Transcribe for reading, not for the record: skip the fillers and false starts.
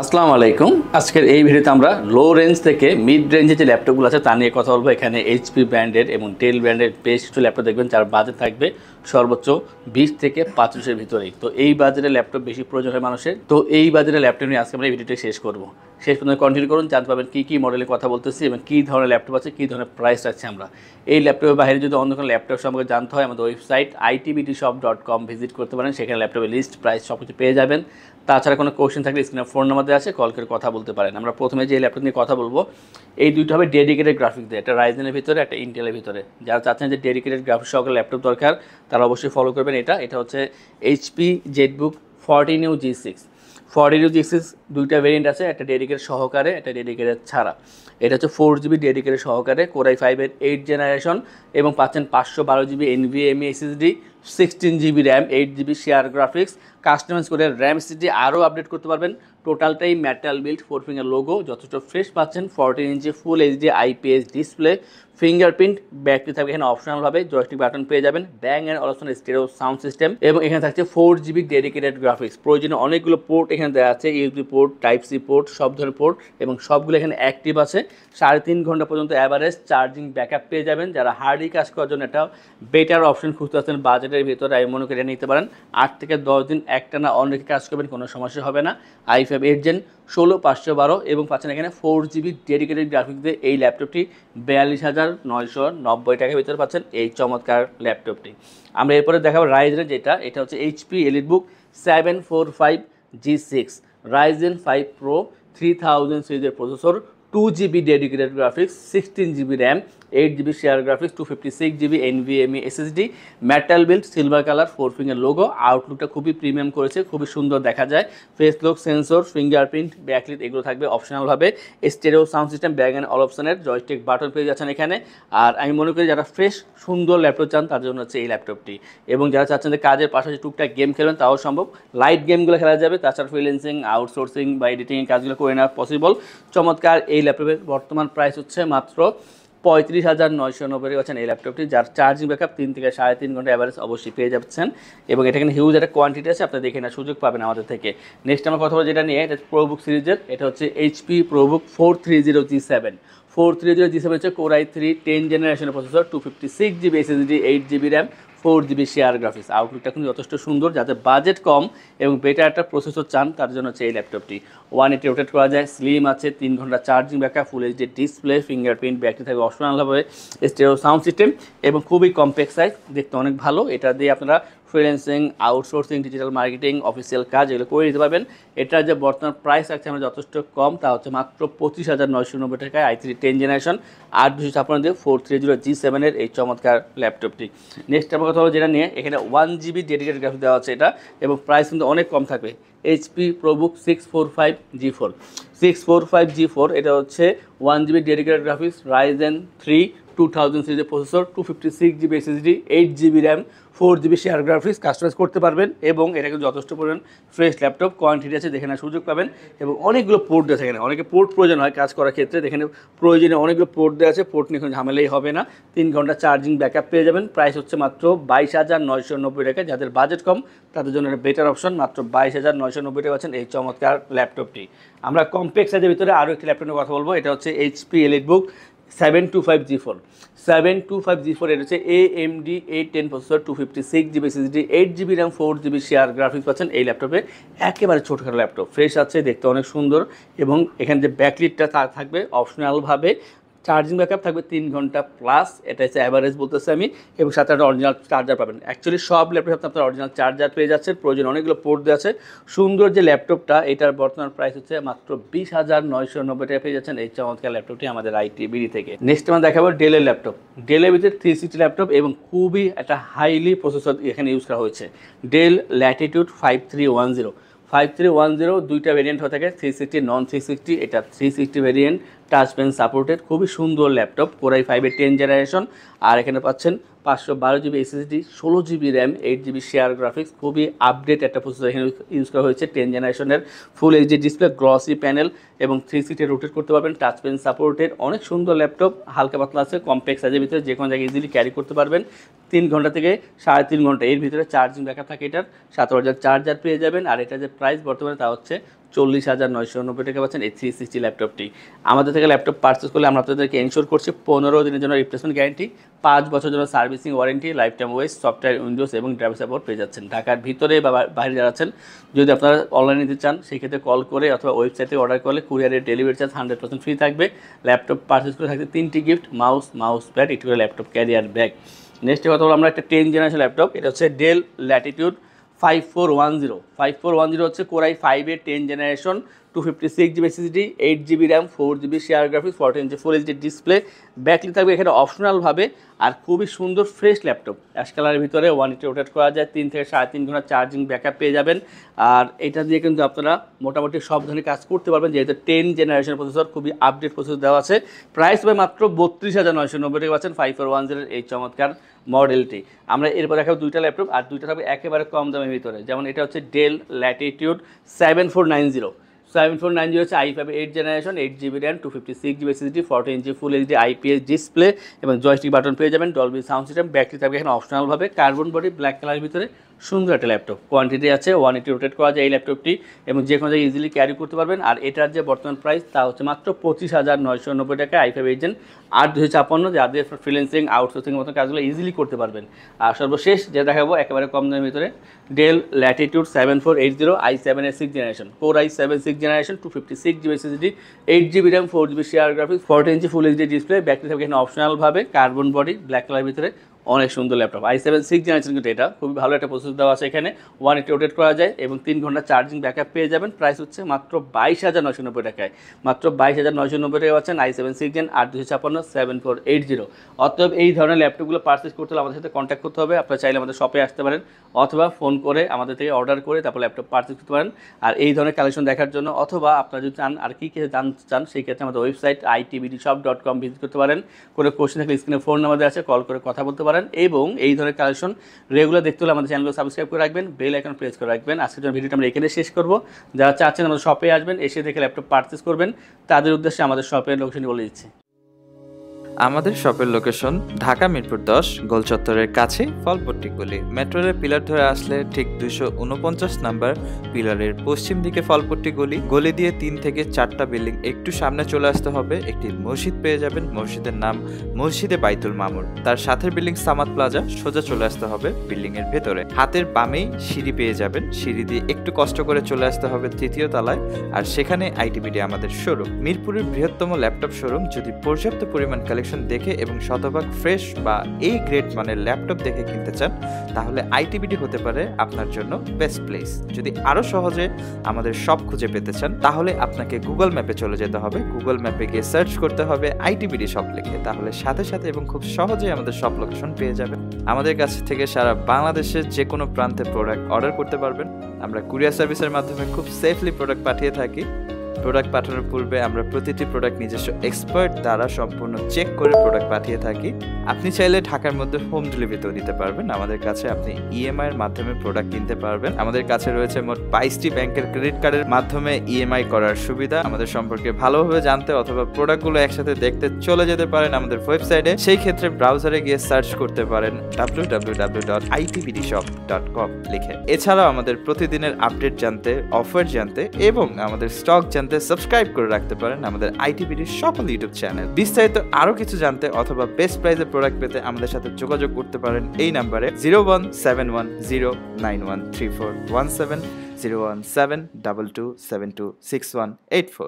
আসসালামু আলাইকুম। আজকের এই ভিডিওতে আমরা লো রেঞ্জ থেকে মিড রেঞ্জে যে ল্যাপটপগুলো আছে তা নিয়ে কথা বলবো। এখানে এইচপি ব্র্যান্ডের এবং ডেল ব্র্যান্ডের বেশ কিছু ল্যাপটপ দেখবেন যার বাজেট থাকবে সর্বোচ্চ 20 থেকে 25-এর ভিতরেই। তো এই বাজেটের ল্যাপটপ বেশি প্রয়োজন হয় মানুষের। তো এই বাজেটের ল্যাপটপ নিয়ে আজকে আমরা এই ভিডিওটি শেষ করব। শেষ পর্যন্ত কন্টিনিউ করুন, জানতে পারবেন কী কী মডেলের কথা বলতেছি এবং কী ধরনের ল্যাপটপ আছে, কী ধরনের প্রাইস রাখছি আমরা। এই ল্যাপটপের বাইরে যদি অন্য কোনো ল্যাপটপ সম্পর্কে জানতে হয় আমাদের ওয়েবসাইট itbtshop.com ভিজিট করতে পারেন। সেখানে ল্যাপটপের লিস্ট, প্রাইস সব কিছু পেয়ে যাবেন। তাছাড়া কোনো কোশ্চেন থাকলে স্ক্রিনে ফোন নাম্বার দেওয়া আছে, কল করে কথা বলতে পারেন। আমরা প্রথমে যে ল্যাপটপ নিয়ে কথা বলবো এই দুইটা হবে ডেডিকেটেড গ্রাফিক্স দিয়ে, একটা রাইজেনের ভিতরে, একটা ইন্টেলের ভিতরে। যারা চাচ্ছেন যে ডেডিকেটেড গ্রাফিক্স সহকারে ল্যাপটপ দরকার তারা অবশ্যই ফলো করবেন এটা হচ্ছে HP Jetbook 14U G6। 14U G6 দুইটা ভেরিয়েন্ট আছে, একটা ডেডিকেটেড সহকারে, একটা ডেডিকেটেড ছাড়া। এটা হচ্ছে 4GB ডেডিকেটেড সহকারে, কোরাই 5-এর 8 জেনারেশন এবং পাচ্ছেন 512GB NVMe SSD, 16GB RAM, 8GB shared graphics, customize করে র্যাম SSD আরও আপডেট করতে পারবেন। টোটালটাই মেটাল বিল্ড, 4 ফিঙ্গার লোগো, যথেষ্ট ফ্রেশ পাচ্ছেন। 14 inch full HD IPS display, fingerprint, battery থাকবে এখানে অপশনালভাবে, জয়স্টিক বাটন পেয়ে যাবেন, Bang and Olufsen stereo sound system এবং এখানে থাকছে 4GB ডেডিকেটেড গ্রাফিক্স। প্রয়োজনে অনেকগুলো পোর্ট এখানে দেওয়া আছে, USB port, type C port, সব ধরনের পোর্ট এবং সবগুলো এখানে অ্যাক্টিভ আছে। 3.5 ঘন্টা পর্যন্ত অ্যাভারেজ চার্জিং ব্যাকআপ পেয়ে যাবেন। যারা হার্ডলি কাজ করার জন্য একটা বেটার অপশন খুঁজতে আছেন বাজেটের ভিতরে, আমি মনে করি নিতে পারেন। 8 থেকে 10 দিন একটানা অন রেখে কাজ করবেন, কোনো সমস্যা হবে না। i5 8 জেন 16512 এবং পাচ্ছেন এখানে 4GB ডেডিকেটেড গ্রাফিক্স দিয়ে এই ল্যাপটপটি 42,990 টাকার ভিতরে পাচ্ছেন এই চমৎকার ল্যাপটপটি। আমরা এরপরে দেখাবো রাইজেনের এটা হচ্ছে HP EliteBook 745 G6 Ryzen 5 pro 3000 সিরিজের processor, 2GB dedicated graphics, 16GB RAM, 8GB shared graphics, 256GB NVMe SSD, metal build, silver colour, 4 finger logo. আউটলুকটা খুবই প্রিমিয়াম করেছে, খুবই সুন্দর দেখা যায়। Face lock sensor, fingerprint, backlit এগুলো থাকবে অপশনালভাবে। Stereo sound system, Bang and all অপশনের জয়স্টিক বাটন পেয়ে যাচ্ছেন এখানে। আর আমি মনে করি যারা ফ্রেশ সুন্দর ল্যাপটপ চান তার জন্য হচ্ছে এই ল্যাপটপটি। এবং যারা চাচ্ছেন যে কাজের পাশাপাশি টুকটাক গেম খেলবেন তাও সম্ভব, লাইট গেমগুলো খেলা যাবে। তাছাড়া ফ্রিল্যান্সিং, আউটসোর্সিং বা এডিটিংয়ের কাজগুলো করে নেওয়া পসিবল। চমৎকার এই ল্যাপটপের বর্তমান প্রাইস হচ্ছে মাত্র 35,990 পাচ্ছেন এই ল্যাপটপটি, যার চার্জিং ব্যাকআপ 3 থেকে 3.5 ঘন্টা অ্যাভারেজ অবশ্যই পেয়ে যাচ্ছেন। এবং এটা এখানে হিউজ একটা কোয়ান্টিটি আছে, আপনি দেখে নেওয়ার সুযোগ পাবেন আমাদের থেকে। নেক্সট আমরা কথা বলবো যেটা নিয়ে, এটা প্রোবুক সিরিজের, এটা হচ্ছে এইচপি প্রোবুক 430 G7। 430 G7 হচ্ছে কোরাই 3 10 জেনারেশনের processor, 256GB SSD, 8GB RAM, 4GB share graphics. আউটলুকটা কিন্তু যথেষ্ট সুন্দর। যাতে বাজেট কম এবং বেটার একটা প্রসেসর চান তার জন্য হচ্ছে এই ল্যাপটপটি। 180 রোটেট করা যায়, স্লিম আছে, 3 ঘন্টা চার্জিং ব্যাকআপ, ফুল এইচডি ডিসপ্লে, ফিঙ্গারপ্রিন্ট, ব্যাটারি থাকবে অপশনালভাবে, স্টেরিও সাউন্ড সিস্টেম এবং খুবই কম্প্যাক্ট সাইজ, দেখতে অনেক ভালো। এটা দিয়ে আপনারা freelancing, outsourcing, digital marketing, official কাজ এগুলো করে দিতে পারবেন। এটার যে বর্তমান প্রাইস আছে আমরা যথেষ্ট কম, তা হচ্ছে মাত্র 25,990 টাকায় i3 10 জেনারেশন 8/256 দিয়ে 430 G7-এর এই চমৎকার ল্যাপটপটি। নেক্সট আমার কথা হলো যেটা নিয়ে, এখানে 1GB ডেডিকেটেড গ্রাফিক্স দেওয়া আছে এটা, এবং প্রাইস কিন্তু অনেক কম থাকবে। এইচপি প্রোবুক 645 G4 645 G4 এটা হচ্ছে 1GB ডেডিকেটেড গ্রাফিক্স, রাইজেন 3 2000 সিরিজের processor, 256GB SSD, 8GB RAM, 4GB share graphics, customise করতে পারবেন। এবং এটা কিন্তু যথেষ্ট পরিমাণ ফ্রেশ ল্যাপটপ, কোয়ান্টিটি আছে, দেখে নেওয়ার সুযোগ পাবেন। এবং অনেকগুলো পোর্ট দেওয়া আছে এখানে, অনেকে পোর্ট প্রয়োজন হয় কাজ করার ক্ষেত্রে, এখানে প্রয়োজনে অনেকগুলো পোর্ট দেওয়া আছে, পোর্ট নিয়ে কোনো ঝামেলাই হবে না। 3 ঘন্টা চার্জিং ব্যাকআপ পেয়ে যাবেন। প্রাইস হচ্ছে মাত্র 22,990 টাকা। যাদের বাজেট কম তাদের জন্য একটা বেটার অপশন, মাত্র 22,990 টাকা পাচ্ছেন এই চমৎকার ল্যাপটপটি। আমরা কম্প্যাক্ট সাইজের ভিতরে আরও একটি ল্যাপটপ নিয়ে কথা বলবো, এটা হচ্ছে এইচপি এলিটবুক 725 G4 725 G4 এটা হচ্ছে AMD A10 processor, 256GB SSD, 8GB RAM, 4GB share graphics পাচ্ছেন এই ল্যাপটপে। একেবারে ছোটোখাটো ল্যাপটপ, ফ্রেশ আছে, দেখতে অনেক সুন্দর। এবং এখানে যে ব্যাকলিটটা তা থাকবে অপশনালভাবে, চার্জিং ব্যাকআপ থাকবে 3 ঘন্টা প্লাস, এটা হচ্ছে অ্যাভারেজ বলতেছে আমি। এবং সাথে একটা অরিজিনাল চার্জার পাবেন। অ্যাকচুয়ালি সব ল্যাপটপ আপনার অরিজিনাল চার্জার পেয়ে যাচ্ছেন, প্রয়োজন অনেকগুলো পোর্ট দেওয়া আছে। সুন্দর যে ল্যাপটপটা, এটার বর্তমান প্রাইস হচ্ছে মাত্র 20,990 টাকা পেয়ে যাচ্ছেন এই চমৎকার ল্যাপটপটি আমাদের ITBD থেকে। নেক্সট আমরা দেখাবো ডেলের ল্যাপটপ। ডেলের ভিতরে 360 ল্যাপটপ এবং খুবই একটা হাইলি প্রসেসর এখানে ইউজ করা হয়েছে। ডেল ল্যাটিটিউড 5310 দুইটা ভেরিয়েন্ট হয়ে থাকে, 360 নন 360। এটা 360 ভেরিয়েন্ট, টাচ পেন সাপোর্টেড, খুবই সুন্দর ল্যাপটপ, কোরাই 5-এর 10 জেনারেশন। আর এখানে পাচ্ছেন 512GB SSD, 16GB RAM, 8GB shared graphics, খুবই আপডেট একটা প্রসেসর এখানে ইউজ করা হয়েছে। 10 জেনারেশনের ফুল এইচডি ডিসপ্লে, গ্লসি প্যানেল এবং 360 রোটেট করতে পারবেন, টাচ পেন সাপোর্টেড, অনেক সুন্দর ল্যাপটপ। হালকা পাতলা আছে, কম্প্যাক্ট সাইজের ভিতরে, যে কোনো জায়গায় ইজিলি ক্যারি করতে পারবেন। 3 ঘন্টা থেকে 3.5 ঘন্টা এর ভিতরে চার্জিং ব্যাকআপ থাকে এটার। 7 ওয়াটের চার্জার পেয়ে যাবেন। আর এটা যে প্রাইস বর্তমানে তা হচ্ছে 40,990 টাকা পাচ্ছেন এই 360 ল্যাপটপটি। আমাদের থেকে ল্যাপটপ পারচেস করলে আমরা আপনাদেরকে এনশোর করছি 15 দিনের জন্য রিপ্লেসমেন্ট গ্যারান্টি, 5 বছরের জন্য সার্ভিসিং ওয়ারেন্টি, লাইফ টাইম ওয়েস, সফটওয়্যার, উইন্ডোজ এবং ড্রাইভার সাপোর্ট পেয়ে যাচ্ছেন। ঢাকার ভিতরে বা বাইরে যারা আছেন, যদি আপনারা অনলাইনে নিতে চান সেক্ষেত্রে কল করে অথবা ওয়েবসাইটে অর্ডার করলে কুরিয়ারের ডেলিভারি চার্জ 100% ফ্রি থাকবে। ল্যাপটপ পারচেস করে থাকবে 3টি গিফট, মাউস প্যাড, একটি করে ল্যাপটপ ক্যারিয়ার ব্যাগ। নেক্সট কথা হলো আমরা একটা 10 জেনারেশন ল্যাপটপ, এটা হচ্ছে ডেল ল্যাটিটিউড 5410 হচ্ছে কোরাই 5-এর 10 generation, 256GB SSD, 8GB RAM, 4GB share graphics, 14 full HD display, backlit থাকবে এখানে অপশনালভাবে। আর খুবই সুন্দর ফ্রেশ ল্যাপটপ, অ্যাশ কালারের ভিতরে 180 রোটেট করা যায়, 3 থেকে 3.5 ঘন্টা চার্জিং ব্যাকআপ পেয়ে যাবেন। আর এটা দিয়ে কিন্তু আপনারা মোটামুটি সব ধরনের কাজ করতে পারবেন, যেহেতু 10 জেনারেশন প্রসেসর, খুবই আপডেট প্রসেসর দেওয়া আছে। প্রাইস হবে মাত্র 32,990 টাকা পাচ্ছেন 5410 এই চমৎকার মডেলটি। আমরা এরপর দেখাবো দুইটা ল্যাপটপ, আর দুইটা থাকবে একেবারে কম দামের ভিতরে। যেমন এটা হচ্ছে ডেল ল্যাটিটিউড 7490 হচ্ছে i5 8 generation, 8GB RAM, 256GB SSD, 14 full HD IPS display এবং জয়স্টিক বাটন পেয়ে যাবেন, ডলবি সাউন্ড সিস্টেম। ব্যাটারি থাকবে এখানে অপশনালভাবে, কার্বন বডি ব্ল্যাক কালারের ভিতরে সুন্দর একটা ল্যাপটপ। কোয়ান্টিটি আছে 180 রোটেট করা যায় এই ল্যাপটপটি, এবং যে কোনো জায়গায় ইজিলি ক্যারি করতে পারবেন। আর এটার যে বর্তমান প্রাইস তা হচ্ছে মাত্র 25,990 টাকা i5 8 জেন 8/256, যাদের ফ্রিল্যান্সিং আউটসোর্সিংয়ের মতো কাজগুলো ইজিলি করতে পারবেন। আর সর্বশেষ যে দেখাবো একেবারে কম দামের ভিতরে, del Latitude 7480 i7-এর 6 generation, core i7 6 generation, 256GB SSD, 8GB RAM, 4GB share graphics, 14 full HD display, battery থাকবে এখানে অপশনালভাবে, কার্বন বডি ব্ল্যাক কালারের ভিতরে, অনেক সুন্দর ল্যাপটপ। i7 6 জেনারেশন কিন্তু এটা খুবই ভালো একটা প্রসেসর দেওয়া আছে এখানে, 180 রোটেট করা যায় এবং 3 ঘন্টা চার্জিং ব্যাকআপ পেয়ে যাবেন। প্রাইস হচ্ছে মাত্র 22,990 টাকায়, মাত্র 22,990 টাকা পাচ্ছেন i7 6 জেন 8/256 7480। অতএব এই ধরনের ল্যাপটপগুলো পারচেস করতে হলে আমাদের সাথে কন্ট্যাক্ট করতে হবে। আপনারা চাইলে আমাদের শপে আসতে পারেন অথবা ফোন করে আমাদের থেকে অর্ডার করে তারপর ল্যাপটপ পারচেস করতে পারেন। আর এই ধরনের কালেকশন দেখার জন্য অথবা আপনারা যদি চান আর কী জানতে চান, সেই ক্ষেত্রে আমাদের ওয়েবসাইট itbdshop.com ভিজিট করতে পারেন। কোনো কোশ্চেন থাকলে স্ক্রিনে ফোন নাম্বার দেওয়া আছে, কল করে কথা বলতে পারেন। এবং এই ধরনের কালেকশন রেগুলার দেখতে হলে আমাদের চ্যানেলকে সাবস্ক্রাইব করে রাখবেন, বেল আইকন প্রেস করে রাখবেন। আজকের জন্য ভিডিওটা আমরা এখানে শেষ করব। যারা চাচ্ছেন আমাদের শপে আসবেন, এসে দেখে ল্যাপটপ পারচেস করবেন, তাদের উদ্দেশ্যে আমাদের শপের লোকেশনটি বলে দিচ্ছি। আমাদের শপের লোকেশন ঢাকা মিরপুর 10 গোল চত্বরের কাছে ফলপট্টি গলি। মেট্রো রেল পিলার ধরে আসলে ঠিক 249 নাম্বার পিলারের পশ্চিম দিকে ফলপট্টি গলি। গলি দিয়ে 3 থেকে 4টা বিল্ডিং একটু সামনে চলে আসতে হবে, একটি মসজিদ পেয়ে যাবেন। মসজিদের নাম মসজিদে বাইতুল মামুর। তার সাথের বিল্ডিং সামাদ প্লাজা, সোজা চলে আসতে হবে বিল্ডিং এর ভেতরে। হাতের বামেই সিঁড়ি পেয়ে যাবেন, সিঁড়ি দিয়ে একটু কষ্ট করে চলে আসতে হবে 3য় তলায়, আর সেখানে আইটিবিডি আমাদের শোরুম। মিরপুরের বৃহত্তম ল্যাপটপ শোরুম। যদি পর্যাপ্ত পরিমাণ কালেকশন দেখে এবং শতভাগ ফ্রেশ বা এই গ্রেড মানের ল্যাপটপ দেখে কিনতে চান, তাহলে আইটিবিডি হতে পারে আপনার জন্য বেস্ট প্লেস। যদি আরো সহজে আমাদের শপ খুঁজে পেতে চান, তাহলে আপনাকে গুগল ম্যাপে চলে যেতে হবে। গুগল ম্যাপে গিয়ে সার্চ করতে হবে আইটিবিডি শপ লিখে, তাহলে সাথে সাথে এবং খুব সহজেই আমাদের শপ লোকেশন পেয়ে যাবেন। আমাদের কাছ থেকে সারা বাংলাদেশের যে কোনো প্রান্তে প্রোডাক্ট অর্ডার করতে পারবেন। আমরা কুরিয়ার সার্ভিসের মাধ্যমে খুব সেফলি প্রোডাক্ট পাঠিয়ে থাকি। প্রোডাক্ট পাঠানোর পূর্বে আমরা প্রতিটি প্রোডাক্ট নিজস্ব এক্সপার্ট দ্বারা সম্পূর্ণ চেক করে প্রোডাক্ট পাঠিয়ে থাকি। আপনি চাইলে ঢাকার মধ্যে হোম ডেলিভারিতেও নিতে পারবেন। আমাদের কাছে আপনি ইএমআই এর মাধ্যমে প্রোডাক্ট কিনতে পারবেন। আমাদের কাছে রয়েছে মোট 22টি ব্যাংকের ক্রেডিট কার্ডের মাধ্যমে ইএমআই করার সুবিধা। আমাদের সম্পর্কে ভালোভাবে জানতে অথবা প্রোডাক্টগুলো একসাথে দেখতে চলে যেতে পারেন আমাদের ওয়েবসাইটে। সেই ক্ষেত্রে ব্রাউজারে গিয়ে সার্চ করতে পারেন www.itbdshop.com লিখে। এছাড়াও আমাদের প্রতিদিনের আপডেট জানতে, অফার জানতে এবং আমাদের স্টক জানতে সাবস্ক্রাইব করে রাখতে পারেন আমাদের আইটিবিডির সকল ইউটিউব চ্যানেল। বিস্তারিত আরো কিছু জানতে অথবা বেস্ট প্রাইসে প্রোডাক্ট পেতে আমাদের সাথে যোগাযোগ করতে পারেন এই নাম্বারে 01710913417 01722726184।